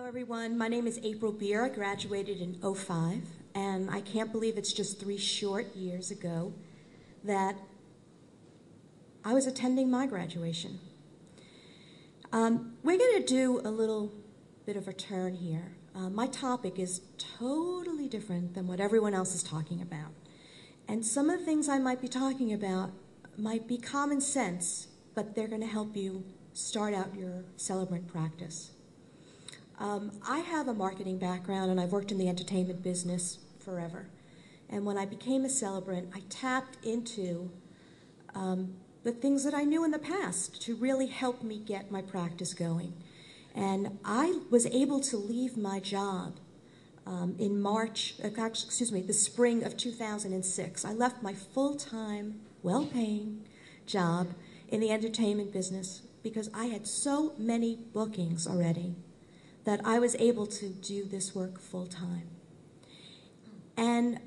everyone. My name is April Beer. I graduated in '05, and I can't believe it's just 3 short years ago that I was attending my graduation. We're going to do a little bit of a turn here. My topic is totally different than what everyone else is talking about. And some of the things I might be talking about might be common sense, but they're going to help you start out your celebrant practice. I have a marketing background, and I've worked in the entertainment business forever. And when I became a celebrant, I tapped into the things that I knew in the past to really help me get my practice going. And I was able to leave my job in the spring of 2006. I left my full-time, well-paying job in the entertainment business because I had so many bookings already that I was able to do this work full-time. And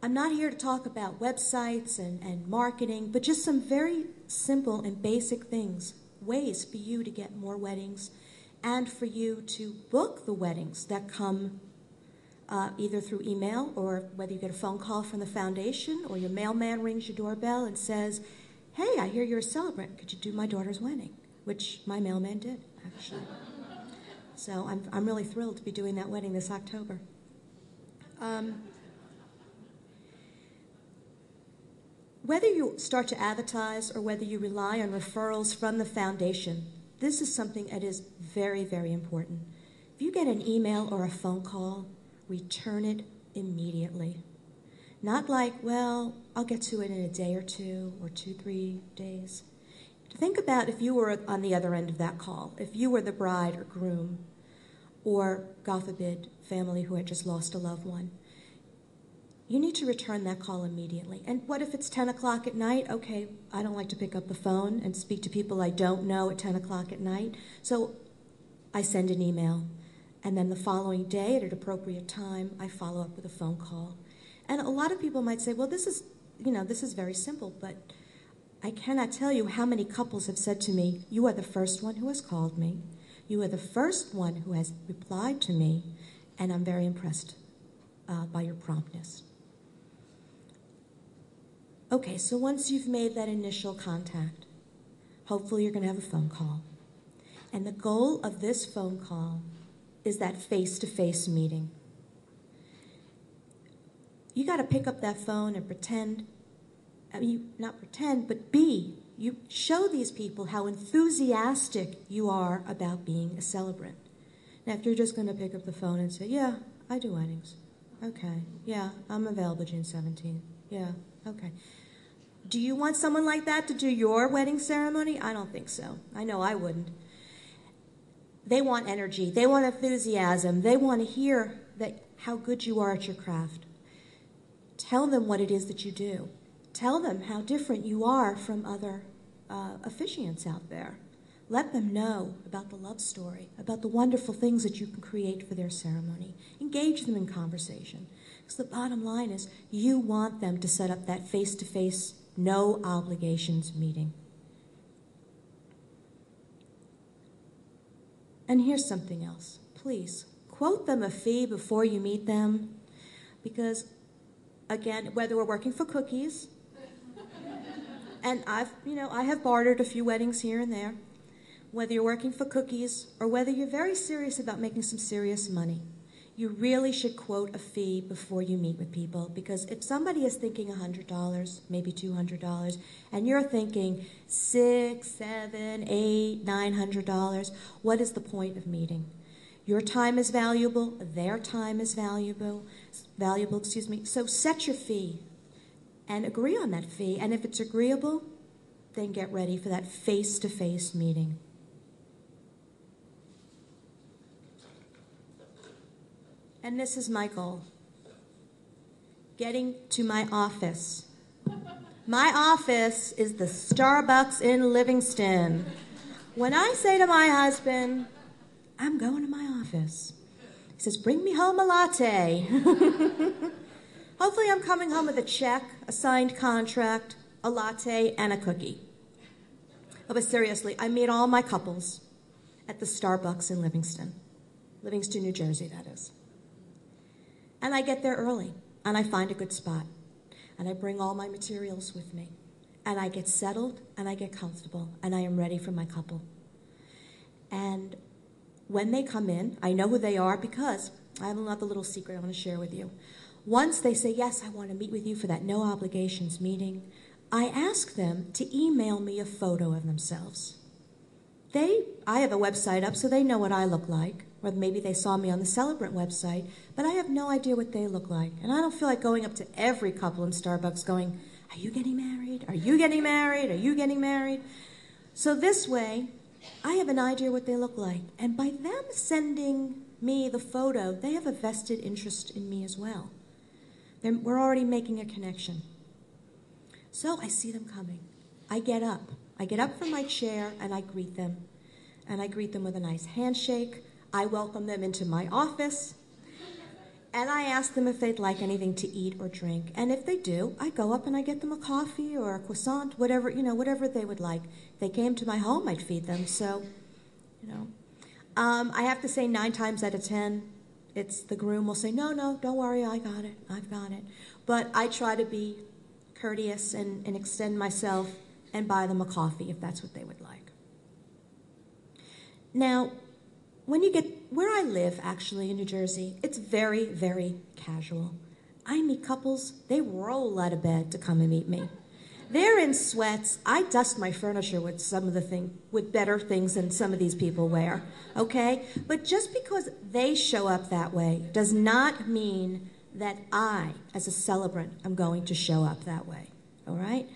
I'm not here to talk about websites and marketing, but just some very simple and basic things, ways for you to get more weddings and for you to book the weddings that come either through email or whether you get a phone call from the foundation or your mailman rings your doorbell and says, "Hey, I hear you're a celebrant. Could you do my daughter's wedding?" Which my mailman did, actually. So I'm really thrilled to be doing that wedding this October. Whether you start to advertise or whether you rely on referrals from the foundation, this is something that is very, very important. If you get an email or a phone call, return it immediately. Not like, well, I'll get to it in a day or two or 2-3 days. Think about if you were on the other end of that call, if you were the bride or groom, or, God forbid, family who had just lost a loved one. You need to return that call immediately. And what if it's 10 o'clock at night? Okay, I don't like to pick up the phone and speak to people I don't know at 10 o'clock at night. So I send an email. And then the following day, at an appropriate time, I follow up with a phone call. And a lot of people might say, well, this is very simple, but I cannot tell you how many couples have said to me, "You are the first one who has called me. You are the first one who has replied to me, and I'm very impressed by your promptness." Okay, so once you've made that initial contact, hopefully you're going to have a phone call. And the goal of this phone call is that face-to-face meeting. You got to pick up that phone and pretend, not pretend, but you show these people how enthusiastic you are about being a celebrant. Now, if you're just going to pick up the phone and say, "Yeah, I do weddings. Okay, yeah, I'm available June 17th. Yeah, okay." Do you want someone like that to do your wedding ceremony? I don't think so. I know I wouldn't. They want energy. They want enthusiasm. They want to hear how good you are at your craft. Tell them what it is that you do. Tell them how different you are from other officiants out there. Let them know about the love story, about the wonderful things that you can create for their ceremony. Engage them in conversation. Because the bottom line is you want them to set up that face-to-face, no obligations meeting. And here's something else. Please, quote them a fee before you meet them. Because, again, whether we're working for cookies, and I have bartered a few weddings here and there, whether you're working for cookies or whether you're very serious about making some serious money, you really should quote a fee before you meet with people, because if somebody is thinking $100, maybe $200, and you're thinking $600, $700, $800, $900, what is the point of meeting? Your time is valuable, their time is valuable, so set your fee and agree on that fee, and if it's agreeable, then get ready for that face-to-face meeting. And this is my goal, getting to my office. My office is the Starbucks in Livingston. When I say to my husband, "I'm going to my office," he says, "Bring me home a latte." Hopefully I'm coming home with a check, a signed contract, a latte, and a cookie. Oh, but seriously, I meet all my couples at the Starbucks in Livingston. Livingston, New Jersey, that is. And I get there early, and I find a good spot, and I bring all my materials with me, and I get settled, and I get comfortable, and I am ready for my couple. And when they come in, I know who they are because I have another little secret I want to share with you. Once they say, yes, I want to meet with you for that no obligations meeting, I ask them to email me a photo of themselves. I have a website up so they know what I look like, or maybe they saw me on the Celebrant website, but I have no idea what they look like. And I don't feel like going up to every couple in Starbucks going, are you getting married? Are you getting married? Are you getting married? So this way, I have an idea what they look like. And by them sending me the photo, they have a vested interest in me as well. We're already making a connection. So I see them coming. I get up. I get up from my chair and I greet them. And I greet them with a nice handshake. I welcome them into my office. And I ask them if they'd like anything to eat or drink. And if they do, I go up and I get them a coffee or a croissant, whatever they would like. If they came to my home, I'd feed them. So, I have to say 9 times out of 10, it's the groom will say, no, don't worry, I've got it. But I try to be courteous and extend myself and buy them a coffee if that's what they would like. Now, when you get where I live, actually, in New Jersey, it's very, very casual. I meet couples, they roll out of bed to come and meet me. They're in sweats. I dust my furniture with with better things than some of these people wear, okay? But just because they show up that way does not mean that I, as a celebrant, am going to show up that way, all right?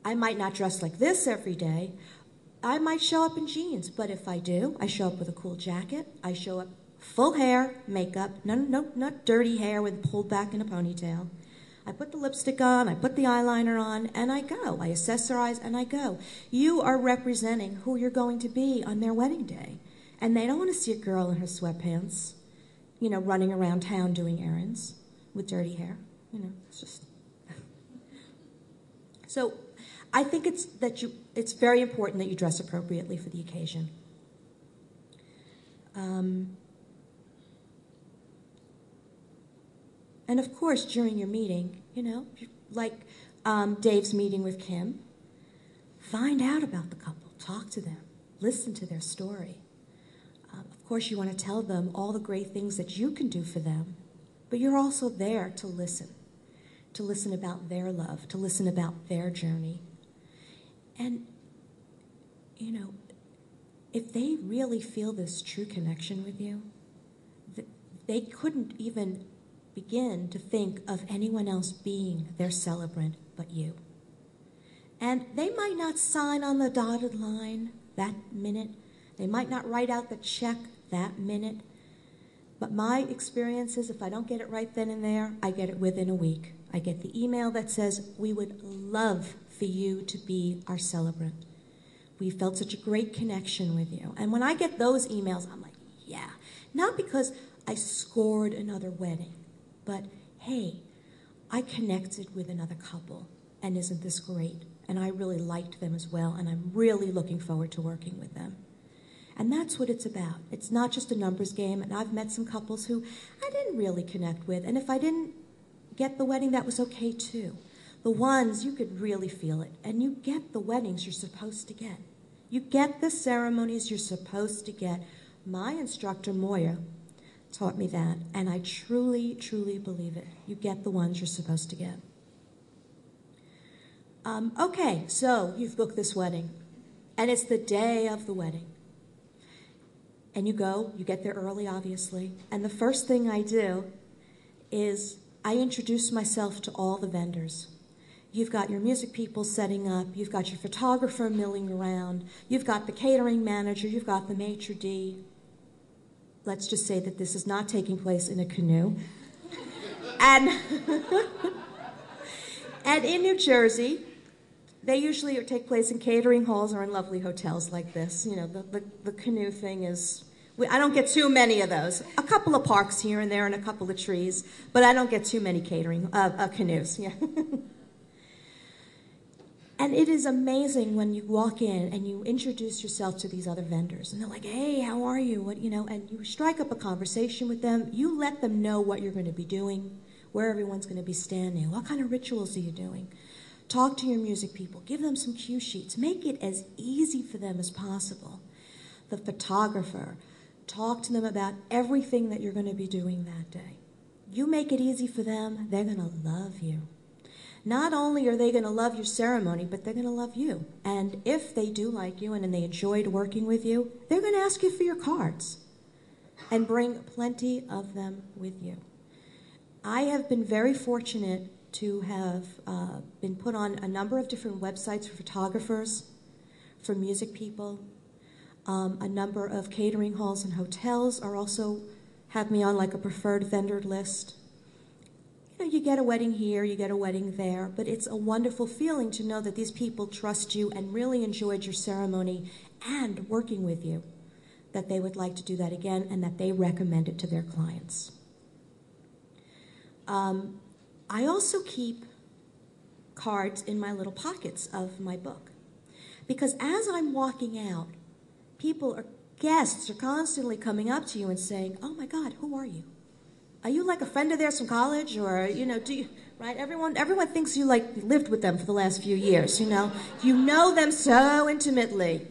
I might not dress like this every day. I might show up in jeans, but if I do, I show up with a cool jacket. I show up full hair, makeup, no, not dirty hair with pulled back in a ponytail. I put the lipstick on, I put the eyeliner on, and I go. I accessorize, and I go. You are representing who you're going to be on their wedding day. And they don't want to see a girl in her sweatpants, running around town doing errands with dirty hair. It's just... So I think it's very important that you dress appropriately for the occasion. And of course, during your meeting, like Dave's meeting with Kim, find out about the couple, talk to them, listen to their story. Of course, you want to tell them all the great things that you can do for them, but you're also there to listen about their love, to listen about their journey. And, if they really feel this true connection with you, they couldn't even begin to think of anyone else being their celebrant but you. And they might not sign on the dotted line that minute. They might not write out the check that minute. But my experience is if I don't get it right then and there, I get it within a week. I get the email that says, we would love for you to be our celebrant. We felt such a great connection with you. And when I get those emails, I'm like, yeah. Not because I scored another wedding, but hey, I connected with another couple, and isn't this great? And I really liked them as well, and I'm really looking forward to working with them. And that's what it's about. It's not just a numbers game, and I've met some couples who I didn't really connect with, and if I didn't get the wedding, that was okay too. The ones, you could really feel it, and you get the weddings you're supposed to get. You get the ceremonies you're supposed to get. My instructor, Moya, taught me that, and I truly, truly believe it. You get the ones you're supposed to get. Okay, so you've booked this wedding, and it's the day of the wedding. And you go, you get there early, obviously, and the first thing I do is I introduce myself to all the vendors. You've got your music people setting up, you've got your photographer milling around, you've got the catering manager, you've got the maitre d'. Let's just say that this is not taking place in a canoe. And in New Jersey, they usually take place in catering halls or in lovely hotels like this. The canoe thing is, I don't get too many of those. A couple of parks here and there and a couple of trees, but I don't get too many canoes. Yeah. And it is amazing when you walk in and you introduce yourself to these other vendors, and they're like, "Hey, how are you?" And you strike up a conversation with them. You let them know what you're going to be doing, where everyone's going to be standing, what kind of rituals are you doing. Talk to your music people. Give them some cue sheets. Make it as easy for them as possible. The photographer, talk to them about everything that you're going to be doing that day. You make it easy for them, they're going to love you. Not only are they going to love your ceremony, but they're going to love you. And if they do like you and they enjoyed working with you, they're going to ask you for your cards and bring plenty of them with you. I have been very fortunate to have been put on a number of different websites for photographers, for music people. A number of catering halls and hotels are also have me on like a preferred vendor list. You get a wedding here, you get a wedding there, but it's a wonderful feeling to know that these people trust you and really enjoyed your ceremony and working with you, that they would like to do that again and that they recommend it to their clients. I also keep cards in my little pockets of my book, because as I'm walking out, guests are constantly coming up to you and saying, "Oh my God, who are you? Are you like a friend of theirs from college?" Or, do you, right? Everyone thinks you like lived with them for the last few years, You know them so intimately.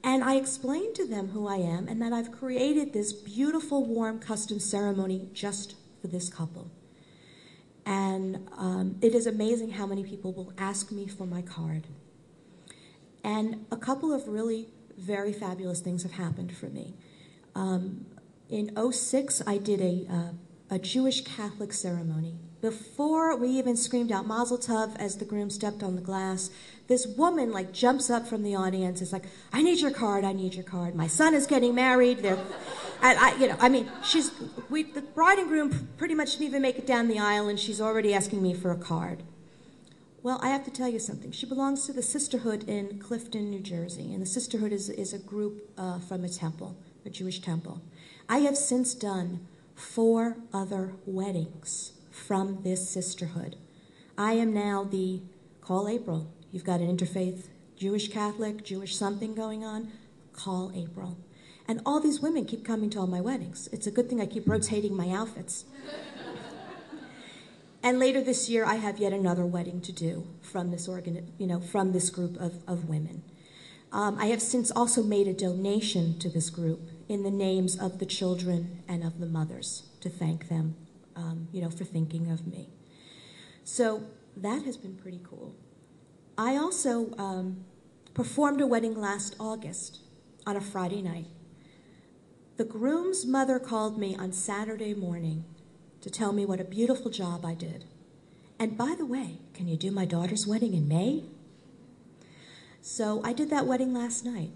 And I explain to them who I am and that I've created this beautiful, warm, custom ceremony just for this couple. And it is amazing how many people will ask me for my card. And a couple of really very fabulous things have happened for me. In 2006, I did a Jewish Catholic ceremony. Before we even screamed out Mazel Tov as the groom stepped on the glass, this woman jumps up from the audience. Is like, "I need your card. I need your card. My son is getting married." The bride and groom pretty much didn't even make it down the aisle, and she's already asking me for a card. Well, I have to tell you something. She belongs to the Sisterhood in Clifton, New Jersey, and the Sisterhood is a group from a temple, a Jewish temple. I have since done 4 other weddings from this sisterhood. I am now call April. You've got an interfaith Jewish Catholic, Jewish something going on, call April. And all these women keep coming to all my weddings. It's a good thing I keep rotating my outfits. And later this year, I have yet another wedding to do from this from this group of women. I have since also made a donation to this group in the names of the children and of the mothers to thank them, for thinking of me. So that has been pretty cool. I also performed a wedding last August on a Friday night. The groom's mother called me on Saturday morning to tell me what a beautiful job I did. And by the way, can you do my daughter's wedding in May? So I did that wedding last night.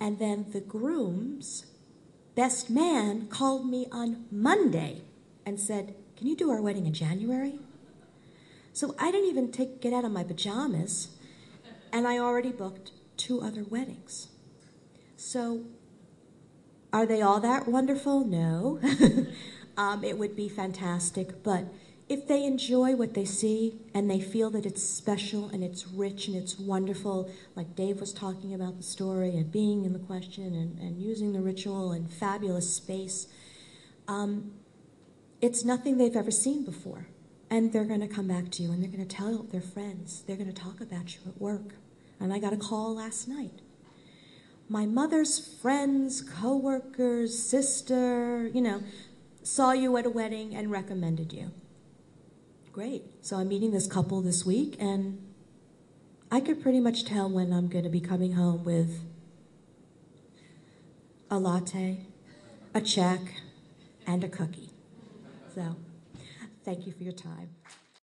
And then the groom's best man called me on Monday and said, "Can you do our wedding in January?" So I didn't even get out of my pajamas, and I already booked 2 other weddings. So are they all that wonderful? No. It would be fantastic, but if they enjoy what they see and they feel that it's special and it's rich and it's wonderful, like Dave was talking about the story and being in the question and using the ritual and fabulous space, it's nothing they've ever seen before. And they're going to come back to you and they're going to tell their friends. They're going to talk about you at work. And I got a call last night. My mother's friends, coworkers, sister, saw you at a wedding and recommended you. Great. So I'm meeting this couple this week, and I could pretty much tell when I'm going to be coming home with a latte, a check, and a cookie. So thank you for your time.